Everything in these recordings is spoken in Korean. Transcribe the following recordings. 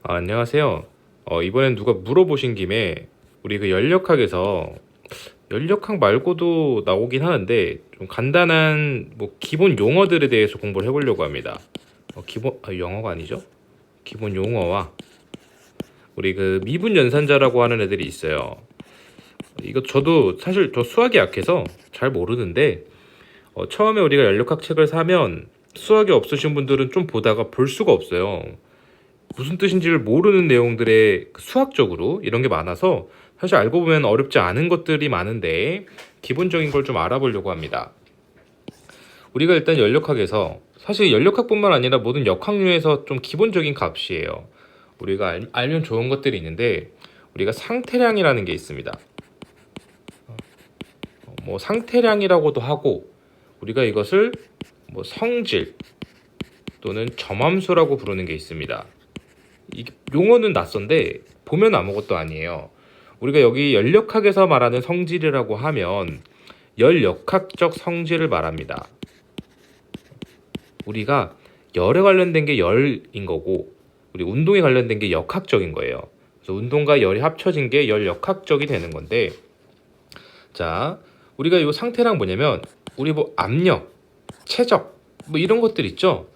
안녕하세요. 이번엔 누가 물어보신 김에 우리 그 연력학에서 연력학 말고도 나오긴 하는데 좀 간단한 뭐 기본 용어들에 대해서 공부를 해보려고 합니다. 영어가 아니죠? 기본 용어와 우리 그 미분 연산자라고 하는 애들이 있어요. 이거 저도 사실 저 수학이 약해서 잘 모르는데 처음에 우리가 연력학 책을 사면 수학이 없으신 분들은 좀 보다가 볼 수가 없어요. 무슨 뜻인지를 모르는 내용들의 수학적으로 이런 게 많아서 사실 알고 보면 어렵지 않은 것들이 많은데 기본적인 걸 좀 알아보려고 합니다. 우리가 일단 연력학에서 사실 연력학뿐만 아니라 모든 역학류에서 좀 기본적인 값이에요. 우리가 알면 좋은 것들이 있는데 우리가 상태량이라는 게 있습니다. 뭐 상태량이라고도 하고 우리가 이것을 뭐 성질 또는 점함수라고 부르는 게 있습니다. 이 용어는 낯선데 보면 아무것도 아니에요. 우리가 여기 연력학에서 말하는 성질이라고 하면 열역학적 성질을 말합니다. 우리가 열에 관련된 게 열인 거고 우리 운동에 관련된 게 역학적인 거예요. 그래서 운동과 열이 합쳐진 게 열역학적이 되는 건데 자, 우리가 이 상태랑 뭐냐면 우리 뭐 압력, 최적 뭐 이런 것들 있죠.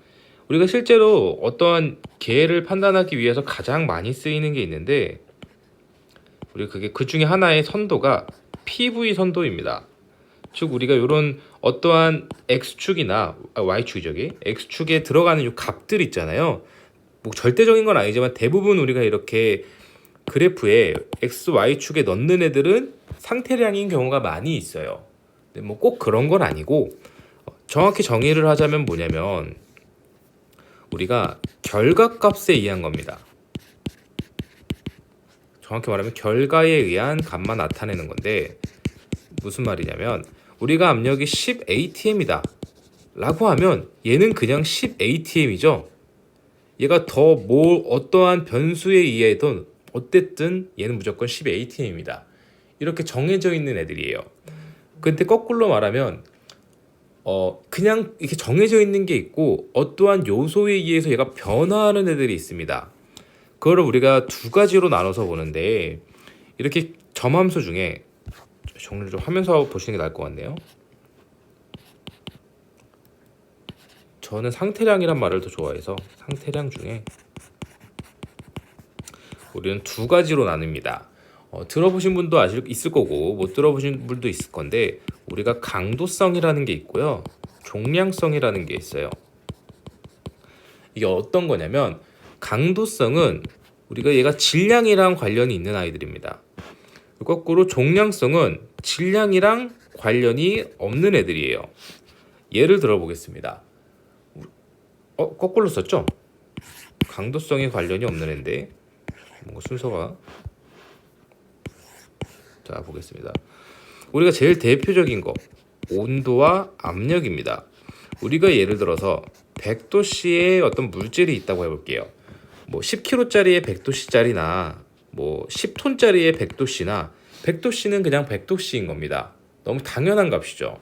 우리가 실제로 어떠한 개를 판단하기 위해서 가장 많이 쓰이는 게 있는데 우리 그게 그 중에 하나의 선도가 PV 선도입니다. 즉 우리가 이런 어떠한 x축이나 y축이 저기 x축에 들어가는 이 값들 있잖아요. 뭐 절대적인 건 아니지만 대부분 우리가 이렇게 그래프에 x, y축에 넣는 애들은 상태량인 경우가 많이 있어요. 근데 뭐 꼭 그런 건 아니고 정확히 정의를 하자면 뭐냐면 우리가 결과값에 의한 겁니다. 정확히 말하면 결과에 의한 값만 나타내는 건데 무슨 말이냐면 우리가 압력이 10atm이다 라고 하면 얘는 그냥 10atm이죠. 얘가 더 뭐 어떠한 변수에 의해든 어쨌든 얘는 무조건 10atm입니다. 이렇게 정해져 있는 애들이에요. 근데 거꾸로 말하면 그냥 이렇게 정해져 있는 게 있고 어떠한 요소에 의해서 얘가 변화하는 애들이 있습니다. 그거를 우리가 두 가지로 나눠서 보는데 이렇게 점함수 중에 정리를 좀 하면서 보시는 게 나을 것 같네요. 저는 상태량이란 말을 더 좋아해서 상태량 중에 우리는 두 가지로 나눕니다. 들어보신 분도 있을 거고 못 들어보신 분도 있을 건데 우리가 강도성이라는 게 있고요. 종량성이라는 게 있어요. 이게 어떤 거냐면 강도성은 우리가 얘가 질량이랑 관련이 있는 아이들입니다. 거꾸로 종량성은 질량이랑 관련이 없는 애들이에요. 예를 들어 보겠습니다. 거꾸로 썼죠? 강도성에 관련이 없는 애인데 뭔가 순서가 자 보겠습니다. 우리가 제일 대표적인 거 온도와 압력입니다. 우리가 예를 들어서 100도씨의 어떤 물질이 있다고 해볼게요. 뭐 10kg짜리의 100도씨짜리나 뭐 10톤짜리의 100도씨나 100도씨는 그냥 100도씨인 겁니다. 너무 당연한 값이죠.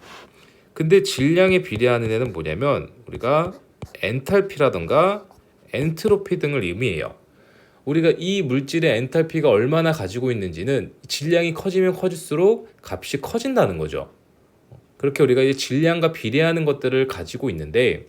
근데 질량에 비례하는 애는 뭐냐면 우리가 엔탈피라던가 엔트로피 등을 의미해요. 우리가 이 물질의 엔탈피가 얼마나 가지고 있는지는 질량이 커지면 커질수록 값이 커진다는 거죠. 그렇게 우리가 이제 질량과 비례하는 것들을 가지고 있는데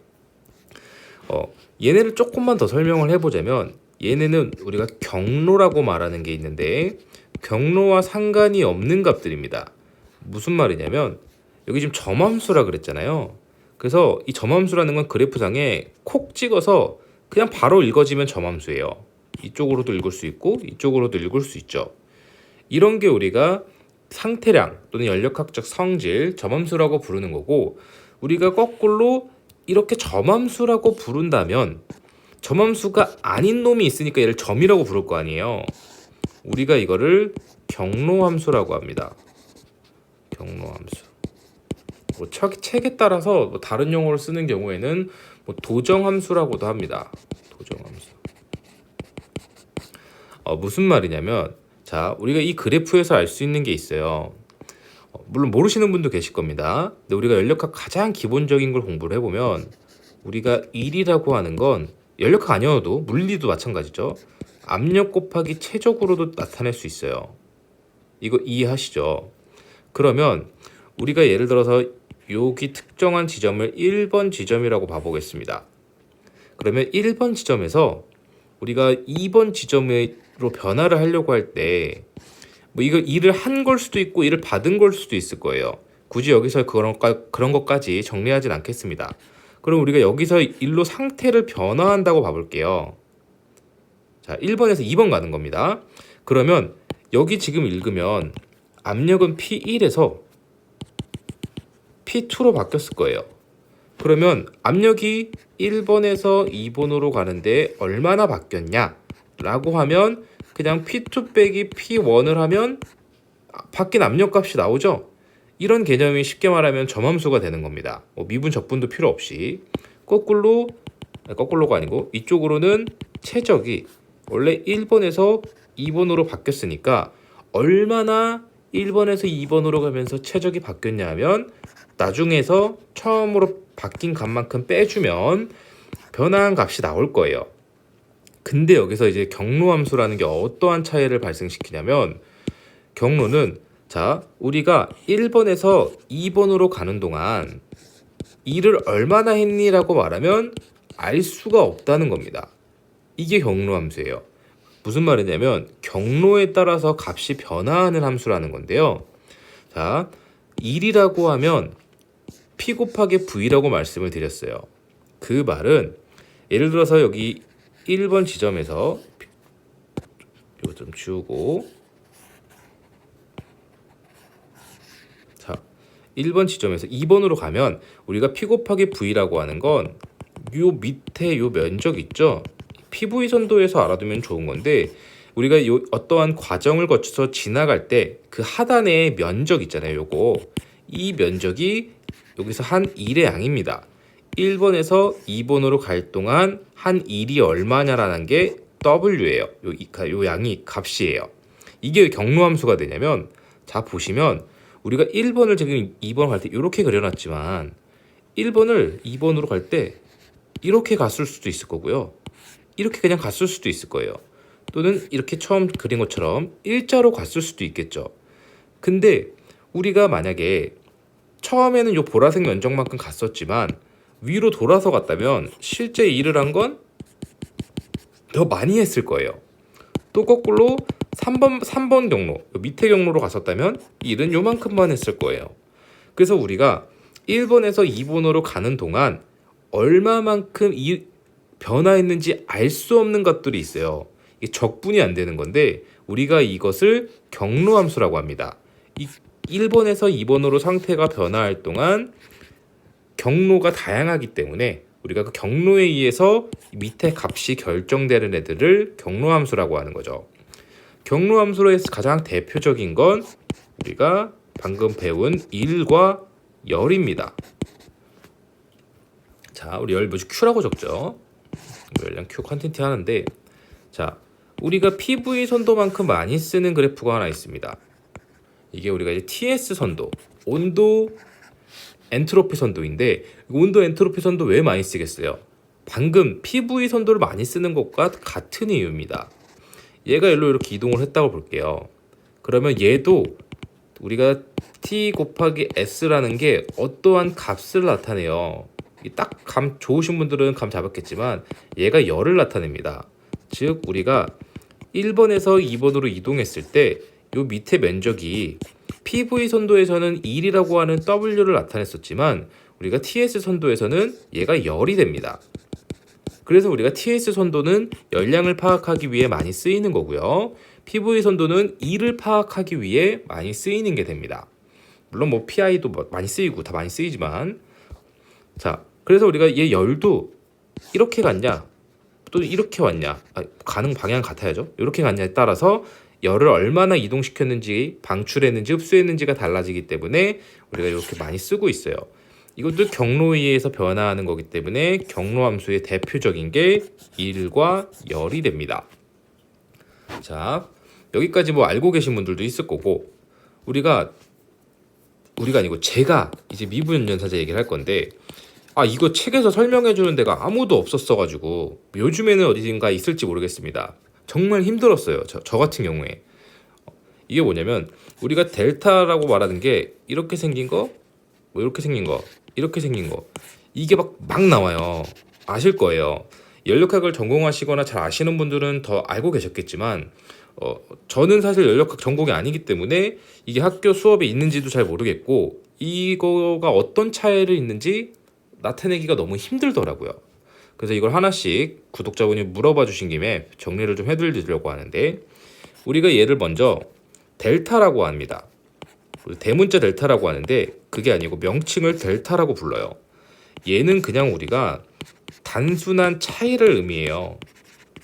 얘네를 조금만 더 설명을 해보자면 얘네는 우리가 경로라고 말하는 게 있는데 경로와 상관이 없는 값들입니다. 무슨 말이냐면 여기 지금 점함수라 그랬잖아요. 그래서 이 점함수라는 건 그래프상에 콕 찍어서 그냥 바로 읽어지면 점함수예요. 이쪽으로도 읽을 수 있고 이쪽으로도 읽을 수 있죠. 이런 게 우리가 상태량 또는 연력학적 성질, 점함수라고 부르는 거고 우리가 거꾸로 이렇게 점함수라고 부른다면 점함수가 아닌 놈이 있으니까 얘를 점이라고 부를 거 아니에요. 우리가 이거를 경로함수라고 합니다. 경로함수. 뭐 책에 따라서 뭐 다른 용어를 쓰는 경우에는 뭐 도정함수라고도 합니다. 도정함수. 무슨 말이냐면 자 우리가 이 그래프에서 알 수 있는 게 있어요. 물론 모르시는 분도 계실 겁니다. 근데 우리가 연력학 가장 기본적인 걸 공부를 해보면 우리가 1이라고 하는 건 연력학 아니어도 물리도 마찬가지죠. 압력 곱하기 최적으로도 나타낼 수 있어요. 이거 이해하시죠? 그러면 우리가 예를 들어서 여기 특정한 지점을 1번 지점이라고 봐보겠습니다. 그러면 1번 지점에서 우리가 2번 지점으로 변화를 하려고 할 때 뭐 이거 일을 한 걸 수도 있고 일을 받은 걸 수도 있을 거예요. 굳이 여기서 그런 것까지 정리하진 않겠습니다. 그럼 우리가 여기서 일로 상태를 변화한다고 봐볼게요. 자, 1번에서 2번 가는 겁니다. 그러면 여기 지금 읽으면 압력은 P1에서 P2로 바뀌었을 거예요. 그러면 압력이 1번에서 2번으로 가는데 얼마나 바뀌었냐? 라고 하면 그냥 P2 빼기 P1을 하면 바뀐 압력값이 나오죠? 이런 개념이 쉽게 말하면 점함수가 되는 겁니다. 미분 적분도 필요 없이 거꾸로가 아니고 이쪽으로는 최적이 원래 1번에서 2번으로 바뀌었으니까 얼마나 1번에서 2번으로 가면서 최적이 바뀌었냐 하면 나중에서 처음으로 바뀐 값만큼 빼주면 변화한 값이 나올 거예요. 근데 여기서 이제 경로함수라는 게 어떠한 차이를 발생시키냐면 경로는 자, 우리가 1번에서 2번으로 가는 동안 일을 얼마나 했니라고 말하면 알 수가 없다는 겁니다. 이게 경로함수예요. 무슨 말이냐면 경로에 따라서 값이 변화하는 함수라는 건데요. 자, 1이라고 하면 P 곱하기 V라고 말씀을 드렸어요. 그 말은 예를 들어서 여기 1번 지점에서 이거 좀 지우고 자 1번 지점에서 2번으로 가면 우리가 P 곱하기 V라고 하는 건 요 밑에 요 면적 있죠? PV 선도에서 알아두면 좋은 건데 우리가 요 어떠한 과정을 거쳐서 지나갈 때 그 하단에 면적 있잖아요. 요거 이 면적이 여기서 한 1의 양입니다. 1번에서 2번으로 갈 동안 한 1이 얼마냐라는 게 W예요. 요 양이 값이에요. 이게 경로함수가 되냐면 자 보시면 우리가 1번을 지금 2번 갈 때 이렇게 그려놨지만 1번을 2번으로 갈 때 이렇게 갔을 수도 있을 거고요. 이렇게 그냥 갔을 수도 있을 거예요. 또는 이렇게 처음 그린 것처럼 일자로 갔을 수도 있겠죠. 근데 우리가 만약에 처음에는 요 보라색 면적만큼 갔었지만 위로 돌아서 갔다면 실제 일을 한 건 더 많이 했을 거예요. 또 거꾸로 3번 경로, 밑에 경로로 갔었다면 일은 요만큼만 했을 거예요. 그래서 우리가 1번에서 2번으로 가는 동안 얼마만큼 변화했는지 알 수 없는 것들이 있어요. 이게 적분이 안 되는 건데 우리가 이것을 경로함수라고 합니다. 1번에서 2번으로 상태가 변화할 동안 경로가 다양하기 때문에 우리가 그 경로에 의해서 밑에 값이 결정되는 애들을 경로함수라고 하는 거죠. 경로함수로서 가장 대표적인 건 우리가 방금 배운 1과 열입니다. 자, 우리 열 뭐지? Q라고 적죠. 열량 Q 컨텐트 하는데 자, 우리가 PV 선도만큼 많이 쓰는 그래프가 하나 있습니다. 이게 우리가 이제 TS 선도, 온도 엔트로피 선도인데 온도 엔트로피 선도 왜 많이 쓰겠어요? 방금 PV 선도를 많이 쓰는 것과 같은 이유입니다. 얘가 일로 이렇게 이동을 했다고 볼게요. 그러면 얘도 우리가 T 곱하기 S라는 게 어떠한 값을 나타내요. 딱 감 좋으신 분들은 감 잡았겠지만 얘가 열을 나타냅니다. 즉 우리가 1번에서 2번으로 이동했을 때 요 밑에 면적이 PV 선도에서는 1이라고 하는 W를 나타냈었지만 우리가 TS 선도에서는 얘가 열이 됩니다. 그래서 우리가 TS 선도는 열량을 파악하기 위해 많이 쓰이는 거고요. PV 선도는 E를 파악하기 위해 많이 쓰이는 게 됩니다. 물론 뭐 PI도 많이 쓰이고 다 많이 쓰이지만 자, 그래서 우리가 얘 열도 이렇게 갔냐 또 이렇게 왔냐 가는 방향 같아야죠. 이렇게 갔냐에 따라서 열을 얼마나 이동시켰는지 방출했는지 흡수했는지가 달라지기 때문에 우리가 이렇게 많이 쓰고 있어요. 이것도 경로에 의해서 변화하는 거기 때문에 경로함수의 대표적인 게 1과 열이 됩니다. 자, 여기까지 뭐 알고 계신 분들도 있을 거고 우리가 아니고 제가 이제 미분연산자 얘기를 할 건데 이거 책에서 설명해 주는 데가 아무도 없었어 가지고 요즘에는 어디인가 있을지 모르겠습니다. 정말 힘들었어요. 저 같은 경우에. 이게 뭐냐면 우리가 델타라고 말하는 게 이렇게 생긴 거, 뭐 이렇게 생긴 거, 이렇게 생긴 거, 이게 막 나와요. 아실 거예요. 연력학을 전공하시거나 잘 아시는 분들은 더 알고 계셨겠지만 저는 사실 연력학 전공이 아니기 때문에 이게 학교 수업에 있는지도 잘 모르겠고 이거가 어떤 차이를 있는지 나타내기가 너무 힘들더라고요. 그래서 이걸 하나씩 구독자분이 물어봐 주신 김에 정리를 좀 해드리려고 하는데, 우리가 얘를 먼저 델타라고 합니다. 대문자 델타라고 하는데 그게 아니고 명칭을 델타라고 불러요. 얘는 그냥 우리가 단순한 차이를 의미해요.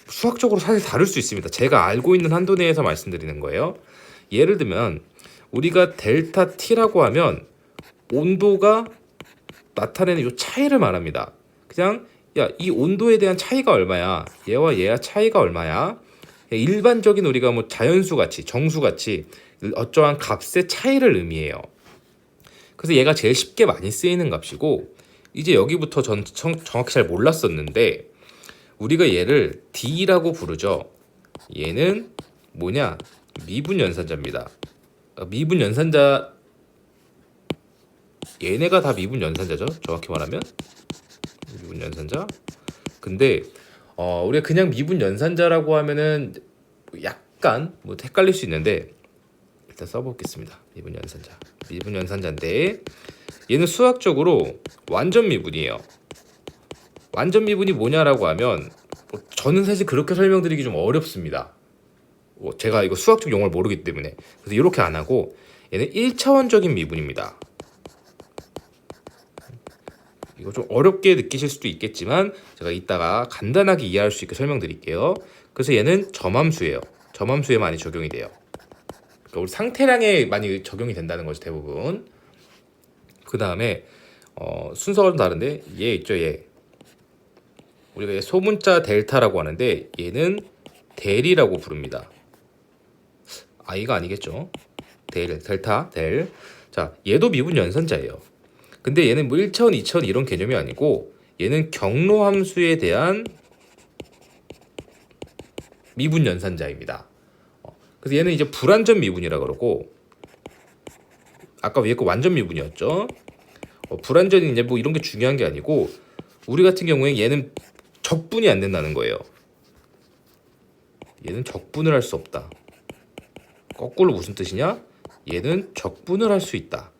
수학적으로 사실 다를 수 있습니다. 제가 알고 있는 한도 내에서 말씀드리는 거예요. 예를 들면 우리가 델타 T라고 하면 온도가 나타내는 이 차이를 말합니다. 그냥 야, 이 온도에 대한 차이가 얼마야? 얘와 얘와 차이가 얼마야? 일반적인 우리가 뭐 자연수 같이 정수 같이 어떠한 값의 차이를 의미해요. 그래서 얘가 제일 쉽게 많이 쓰이는 값이고, 이제 여기부터 전 정확히 잘 몰랐었는데 우리가 얘를 D라고 부르죠. 얘는 뭐냐? 미분 연산자입니다. 미분 연산자, 얘네가 다 미분 연산자죠. 정확히 말하면 미분 연산자. 근데 우리가 그냥 미분 연산자라고 하면은 약간 뭐 헷갈릴 수 있는데 일단 써보겠습니다. 미분 연산자. 미분 연산자인데 얘는 수학적으로 완전 미분이에요. 완전 미분이 뭐냐라고 하면 저는 사실 그렇게 설명드리기 좀 어렵습니다. 제가 이거 수학적 용어를 모르기 때문에. 그래서 이렇게 안 하고 얘는 1차원적인 미분입니다. 이거 좀 어렵게 느끼실 수도 있겠지만 제가 이따가 간단하게 이해할 수 있게 설명드릴게요. 그래서 얘는 점함수예요. 점함수에 많이 적용이 돼요. 그러니까 우리 상태량에 많이 적용이 된다는 거죠, 대부분. 그 다음에 순서가 좀 다른데 얘 있죠, 얘. 우리가 얘 소문자 델타라고 하는데 얘는 델이라고 부릅니다. 이가 아니겠죠. 델타, 델. 자, 얘도 미분 연산자예요. 근데 얘는 뭐 1차원, 2차원 이런 개념이 아니고 얘는 경로함수에 대한 미분 연산자입니다. 그래서 얘는 이제 불완전 미분이라 그러고, 아까 위에 거 완전 미분이었죠. 불완전이 이제 뭐 이런 게 중요한 게 아니고 우리 같은 경우에 얘는 적분이 안 된다는 거예요. 얘는 적분을 할 수 없다. 거꾸로 무슨 뜻이냐? 얘는 적분을 할 수 있다.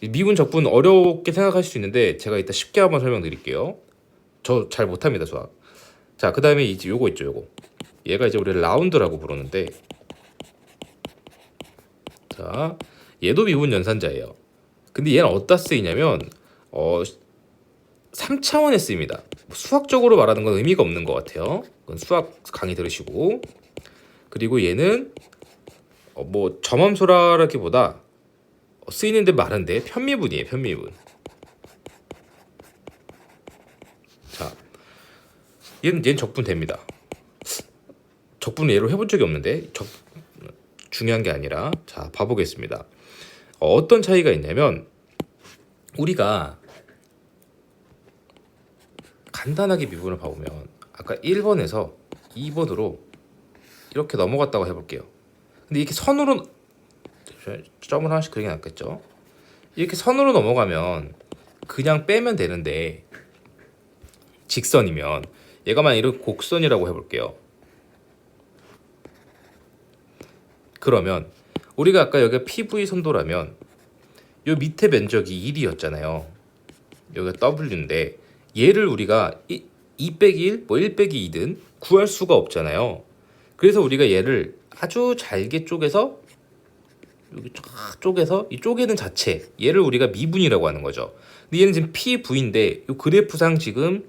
미분 적분 어렵게 생각하실 수 있는데 제가 이따 쉽게 한번 설명드릴게요. 저 잘 못합니다, 수학. 자, 그 다음에 이제 요거 있죠, 요거. 얘가 이제 우리 라운드라고 부르는데, 자, 얘도 미분 연산자예요. 근데 얘는 어디다 쓰이냐면 3차원에 쓰입니다. 수학적으로 말하는 건 의미가 없는 것 같아요. 그건 수학 강의 들으시고. 그리고 얘는 뭐 점함수라기보다 쓰이는데 많은데 편미분이에요. 편미분. 자, 얘는 적분 됩니다. 적분을 얘로 해본 적이 없는데 중요한 게 아니라, 자, 봐보겠습니다. 어떤 차이가 있냐면 우리가 간단하게 미분을 봐보면 아까 1번에서 2번으로 이렇게 넘어갔다고 해볼게요. 근데 이렇게 선으로 점을 하나씩 그리게 낫겠죠. 이렇게 선으로 넘어가면 그냥 빼면 되는데 직선이면 얘가만 이렇게 곡선이라고 해볼게요. 그러면 우리가 아까 여기가 PV 선도라면 요 밑에 면적이 1이었잖아요. 여기가 W인데 얘를 우리가 2 빼기 1, 뭐 1 빼기 2든 구할 수가 없잖아요. 그래서 우리가 얘를 아주 잘게 쪼개서 여기 쫙 쪼개서 이 쪼개는 자체, 얘를 우리가 미분이라고 하는 거죠. 근데 얘는 지금 PV인데 이 그래프상 지금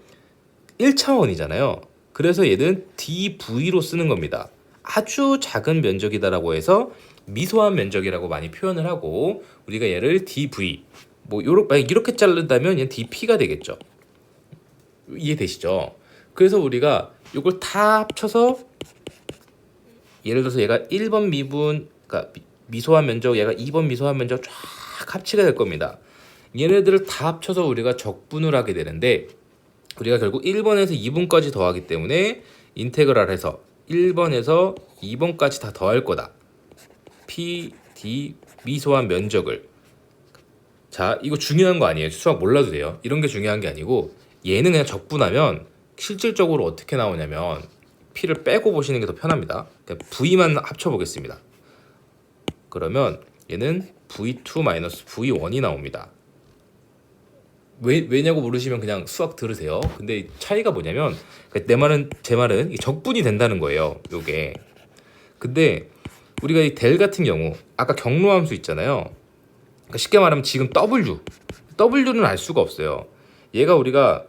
1차원이잖아요. 그래서 얘는 DV로 쓰는 겁니다. 아주 작은 면적이다라고 해서 미소한 면적이라고 많이 표현을 하고 우리가 얘를 DV, 뭐 이렇게 자른다면 얘는 DP가 되겠죠. 이해되시죠? 그래서 우리가 이걸 다 합쳐서 예를 들어서 얘가 1번 미분, 그러니까 미소한 면적, 얘가 2번 미소한 면적 쫙 합치게 될 겁니다. 얘네들을 다 합쳐서 우리가 적분을 하게 되는데 우리가 결국 1번에서 2분까지 더하기 때문에 인테그랄해서 1번에서 2번까지 다 더할 거다. P, D 미소한 면적을. 자, 이거 중요한 거 아니에요. 수학 몰라도 돼요. 이런 게 중요한 게 아니고 얘는 그냥 적분하면 실질적으로 어떻게 나오냐면 P를 빼고 보시는 게 더 편합니다. 그러니까 V만 합쳐보겠습니다. 그러면 얘는 V2-V1이 나옵니다. 왜냐고 물으시면 그냥 수학 들으세요. 근데 차이가 뭐냐면 제 말은 적분이 된다는 거예요. 요게. 근데 우리가 이 델 같은 경우 아까 경로함수 있잖아요. 그러니까 쉽게 말하면 지금 W는 알 수가 없어요. 얘가 우리가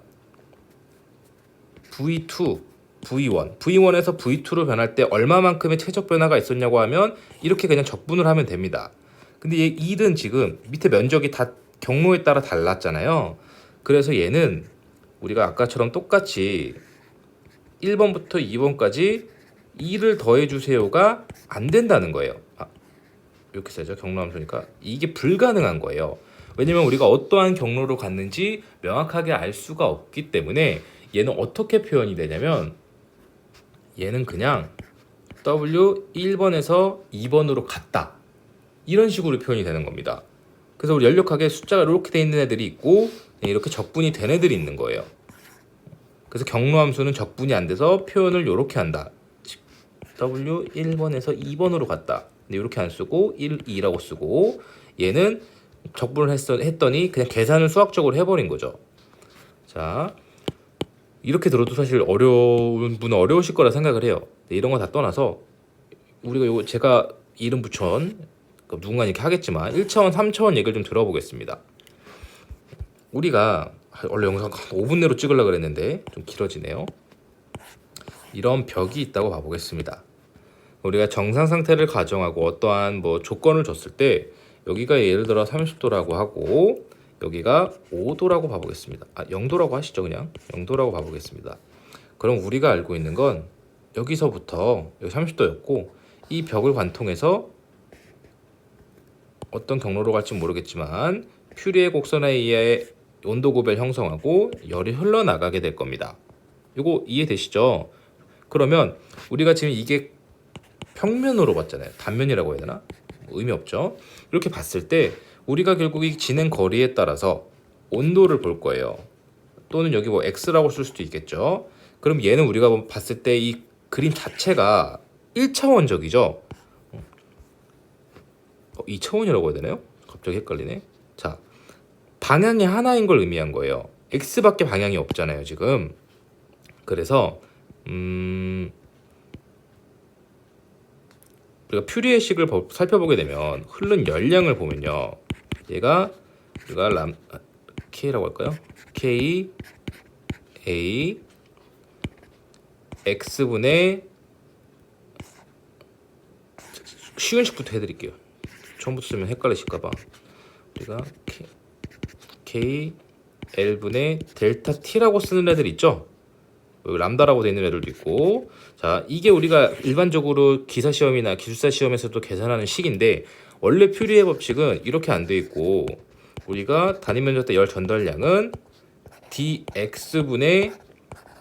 V2, V1에서 V2로 변할 때 얼마만큼의 최적 변화가 있었냐고 하면 이렇게 그냥 적분을 하면 됩니다. 근데 얘 1은 지금 밑에 면적이 다 경로에 따라 달랐잖아요. 그래서 얘는 우리가 아까처럼 똑같이 1번부터 2번까지 2를 더해주세요가 안 된다는 거예요. 이렇게 써야죠. 경로함수니까 이게 불가능한 거예요. 왜냐면 우리가 어떠한 경로로 갔는지 명확하게 알 수가 없기 때문에 얘는 어떻게 표현이 되냐면 얘는 그냥 W 1번에서 2번으로 갔다. 이런 식으로 표현이 되는 겁니다. 그래서 우리 연력학에 숫자가 이렇게 돼 있는 애들이 있고 이렇게 적분이 된 애들이 있는 거예요. 그래서 경로함수는 적분이 안 돼서 표현을 이렇게 한다. W 1번에서 2번으로 갔다. 근데 이렇게 안 쓰고 1, 2라고 쓰고 얘는 적분을 했더니 그냥 계산을 수학적으로 해버린 거죠. 자, 이렇게 들어도 사실 어려운 분은 어려우실 거라 생각을 해요. 이런 거 다 떠나서 우리가 요거 제가 이름 붙여온 누군가 이렇게 하겠지만 1차원, 3차원 얘기를 좀 들어보겠습니다. 우리가 원래 영상 5분 내로 찍으려고 그랬는데 좀 길어지네요. 이런 벽이 있다고 봐보겠습니다. 우리가 정상 상태를 가정하고 어떠한 뭐 조건을 줬을 때 여기가 예를 들어 30도라고 하고 여기가 5도라고 봐보겠습니다. 0도라고 하시죠. 그냥 0도라고 봐보겠습니다. 그럼 우리가 알고 있는 건 여기서부터 여기 30도였고 이 벽을 관통해서 어떤 경로로 갈지 모르겠지만 퓨리의 곡선에 의해 온도 굽을 형성하고 열이 흘러나가게 될 겁니다. 이거 이해되시죠? 그러면 우리가 지금 이게 평면으로 봤잖아요. 단면이라고 해야 되나? 의미 없죠. 이렇게 봤을 때 우리가 결국 이 진행 거리에 따라서 온도를 볼 거예요. 또는 여기 뭐 x라고 쓸 수도 있겠죠. 그럼 얘는 우리가 봤을 때 이 그림 자체가 1차원적이죠. 2차원이라고 해야 되나요? 갑자기 헷갈리네. 자, 방향이 하나인 걸 의미한 거예요. x밖에 방향이 없잖아요, 지금. 그래서 우리가 퓨리의 식을 살펴보게 되면 흐른 열량을 보면요. 얘가 우리가 K라고 할까요? K A X분의 쉬운 식부터 해드릴게요. 처음부터 쓰면 헷갈리실까봐. 우리가 K L분의 델타 T라고 쓰는 애들 있죠? 람다라고 되어 있는 애들도 있고. 자, 이게 우리가 일반적으로 기사 시험이나 기술사 시험에서도 계산하는 식인데 원래 퓨리의 법칙은 이렇게 안 돼 있고 우리가 단위 면적 대 열 전달량은 dx분의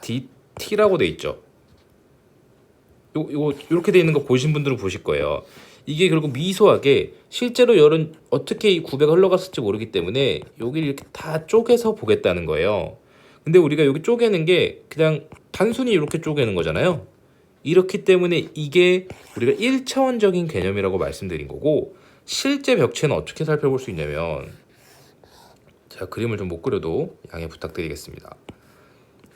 dt라고 돼 있죠. 요거 이렇게 돼 있는 거 보신 분들은 보실 거예요. 이게 결국 미소하게 실제로 열은 어떻게 이 구배가 흘러갔을지 모르기 때문에 여기를 이렇게 다 쪼개서 보겠다는 거예요. 근데 우리가 여기 쪼개는 게 그냥 단순히 이렇게 쪼개는 거잖아요. 이렇기 때문에 이게 우리가 1차원적인 개념이라고 말씀드린 거고 실제 벽체는 어떻게 살펴볼 수 있냐면 제가 그림을 좀 못 그려도 양해 부탁드리겠습니다.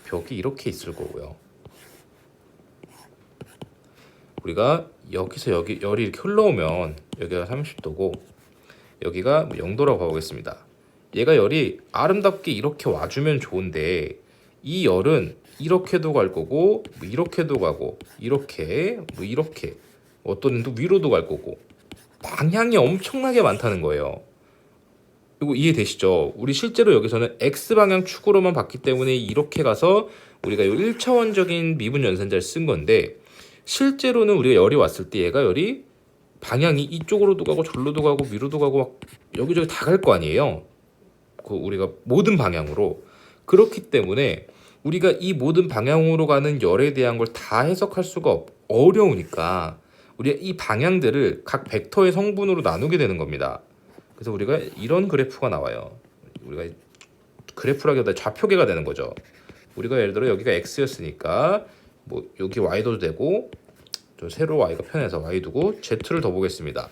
벽이 이렇게 있을 거고요. 우리가 여기서 여기 열이 이렇게 흘러오면 여기가 30도고 여기가 0도라고 봐보겠습니다. 얘가 열이 아름답게 이렇게 와주면 좋은데 이 열은 이렇게도 갈 거고 뭐 이렇게도 가고 이렇게 뭐 이렇게 어떤 애도 위로도 갈 거고 방향이 엄청나게 많다는 거예요. 이거 이해되시죠? 우리 실제로 여기서는 X방향 축으로만 봤기 때문에 이렇게 가서 우리가 이 1차원적인 미분 연산자를 쓴 건데 실제로는 우리가 열이 왔을 때 얘가 열이 방향이 이쪽으로도 가고 절로도 가고 위로도 가고 막 여기저기 다 갈 거 아니에요. 그 우리가 모든 방향으로. 그렇기 때문에 우리가 이 모든 방향으로 가는 열에 대한 걸 다 해석할 수가 어려우니까 우리가 이 방향들을 각 벡터의 성분으로 나누게 되는 겁니다. 그래서 우리가 이런 그래프가 나와요. 우리가 그래프라기보다 좌표계가 되는 거죠. 우리가 예를 들어 여기가 x였으니까 뭐 여기 y도 되고 좀 세로 y가 편해서 y 두고 z를 더 보겠습니다.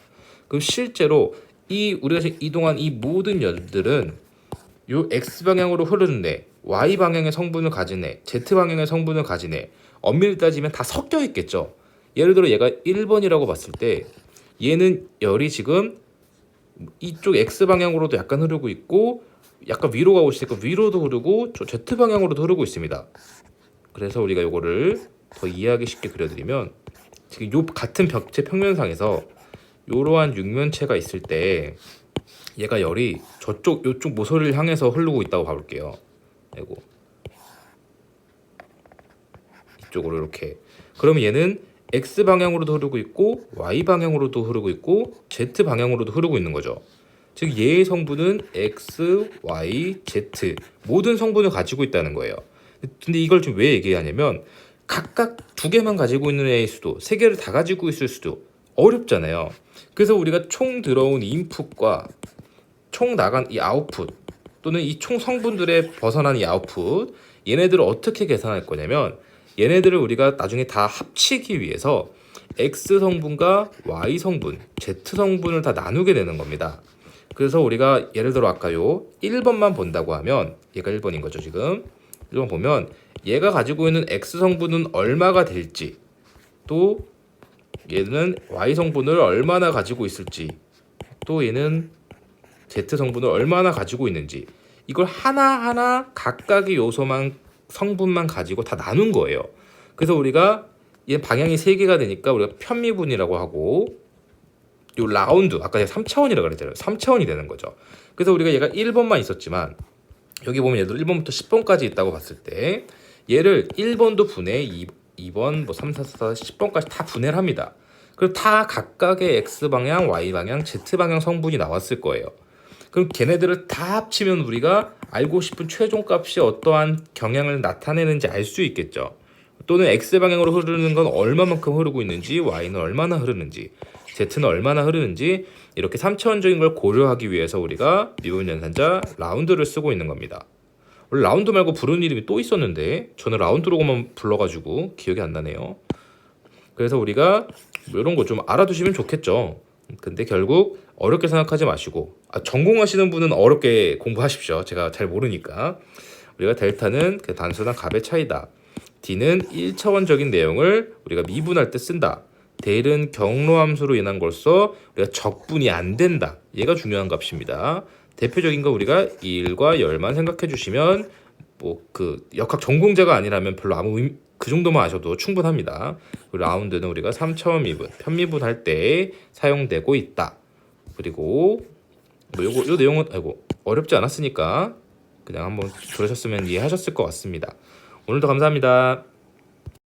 그럼 실제로 이 우리가 지금 이동한 이 모든 열들은 요 x 방향으로 흐르는 애, y 방향의 성분을 가진 애, z 방향의 성분을 가진 애, 엄밀히 따지면 다 섞여 있겠죠. 예를 들어 얘가 1번이라고 봤을 때 얘는 열이 지금 이쪽 x 방향으로도 약간 흐르고 있고 약간 위로 가고 있으니까 위로도 흐르고 저 z 방향으로도 흐르고 있습니다. 그래서 우리가 요거를 더 이해하기 쉽게 그려드리면 지금 요 같은 벽체 평면상에서 요러한 육면체가 있을 때 얘가 열이 저쪽 요쪽 모서리를 향해서 흐르고 있다고 봐볼게요. 아이고 이쪽으로 이렇게. 그러면 얘는 x 방향으로도 흐르고 있고 y 방향으로도 흐르고 있고 z 방향으로도 흐르고 있는 거죠. 즉 얘의 성분은 x, y, z 모든 성분을 가지고 있다는 거예요. 근데 이걸 지금 왜 얘기하냐면 각각 두 개만 가지고 있는 애일 수도 세 개를 다 가지고 있을 수도 어렵잖아요. 그래서 우리가 총 들어온 인풋과 총 나간 이 아웃풋 또는 이 총 성분들의 벗어난 이 아웃풋 얘네들을 어떻게 계산할 거냐면 얘네들을 우리가 나중에 다 합치기 위해서 x 성분과 y 성분, z 성분을 다 나누게 되는 겁니다. 그래서 우리가 예를 들어 아까 요 1번만 본다고 하면 얘가 1번인 거죠. 지금 1번 보면 얘가 가지고 있는 x 성분은 얼마가 될지 또 얘는 y 성분을 얼마나 가지고 있을지 또 얘는 Z 성분을 얼마나 가지고 있는지 이걸 하나하나 각각의 요소만 성분만 가지고 다 나눈 거예요. 그래서 우리가 얘 방향이 3개가 되니까 우리가 편미분이라고 하고 요 라운드 아까 제가 3차원이라고 그랬잖아요. 3차원이 되는 거죠. 그래서 우리가 얘가 1번만 있었지만 여기 보면 얘도 1번부터 10번까지 있다고 봤을 때 얘를 1번도 분해 2번 뭐 3, 4, 4, 10번까지 다 분해를 합니다. 그리고 다 각각의 X방향, Y방향, Z방향 성분이 나왔을 거예요. 그럼 걔네들을 다 합치면 우리가 알고 싶은 최종값이 어떠한 경향을 나타내는지 알 수 있겠죠. 또는 X방향으로 흐르는 건 얼마만큼 흐르고 있는지 Y는 얼마나 흐르는지 Z는 얼마나 흐르는지 이렇게 3차원적인 걸 고려하기 위해서 우리가 미분 연산자 라운드를 쓰고 있는 겁니다. 원래 라운드 말고 부르는 이름이 또 있었는데 저는 라운드로만 불러가지고 기억이 안 나네요. 그래서 우리가 이런 거 좀 알아두시면 좋겠죠. 근데 결국 어렵게 생각하지 마시고 전공하시는 분은 어렵게 공부하십시오. 제가 잘 모르니까. 우리가 델타는 그 단순한 값의 차이다. D는 1차원적인 내용을 우리가 미분할 때 쓴다. 델은 경로함수로 인한 걸써 우리가 적분이 안 된다. 얘가 중요한 값입니다. 대표적인 거 우리가 1과 열만 생각해 주시면 뭐 그 역학 전공자가 아니라면 별로 그 정도만 아셔도 충분합니다. 라운드는 우리가 3차원 미분, 편미분할 때 사용되고 있다. 그리고 뭐 요 내용은 어렵지 않았으니까 그냥 한번 들으셨으면 이해하셨을 것 같습니다. 오늘도 감사합니다.